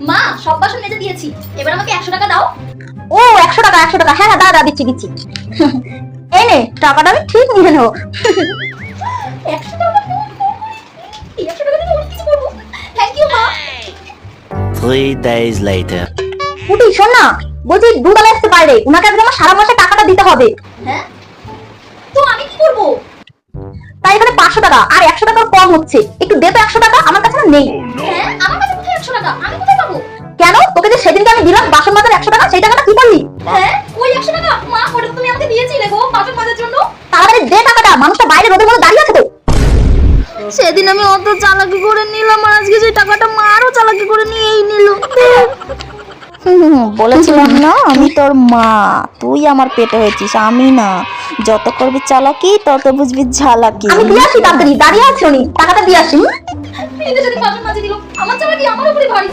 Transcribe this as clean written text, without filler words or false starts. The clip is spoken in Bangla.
মা সব বাসন মেজে দিয়েছি, এবার আমাকে 100 টাকা দাও। ও 100 টাকা 100 টাকা, হ্যাঁ হ্যাঁ দাঁড়া দিচ্ছি দিচ্ছি। এই নে টাকাটা আমি ঠিক নিয়ে নেবো। 100 টাকা? এই 100 টাকা দিয়ে অনেক কিছু করবো। থ্যাংক ইউ মা। 3 days later. পুটি শোন না, বলছি দুধওয়ালা আসতে পারে, উনাকে আজকে আমার সারা মাসে টাকাটা দিতে হবে। হ্যাঁ, তো আমি কি করবো? তাই এখানে 500 টাকা আর 100 টাকার কম হচ্ছে, একটু দে তো 100 টাকা, আমার কাছে না নেই। হ্যাঁ, আমার কাছে কোথায় 100 টাকা? আমি কোথায় পাবো? কেন, তোকে যে সেদিনকে আমি দিলাম বাসন মাজার 100 টাকা, সেই টাকাটা কি করলি? হ্যাঁ, ওই 100 টাকা মা, ওটা তো তুমি আমাকে দিয়েছিলে গো বাসন মাজার জন্য। তাড়াতাড়ি দে টাকাটা, মানুষটা বাইরে রোদের মধ্যে দাঁড়িয়ে আছে তো। সেদিন আমি অত চালাকি করে নিলাম, আর আজকে সেই টাকাটা মা আরো চালাকি করে নিয়েই নিল। বলেছিলাম না আমি তোর মা, তুই আমার পেটে হয়েছিস, আমি না। যত করবি চালাকি তত বুঝবি ঝালাকি। আমি দিয়ে আসি, তাড়াতাড়ি দাঁড়িয়ে আছে উনি, টাকাটা দিয়ে আসি। এই যে যদি বাসন মাজি দিল, আমার চালাকি আমার উপরে ভারী।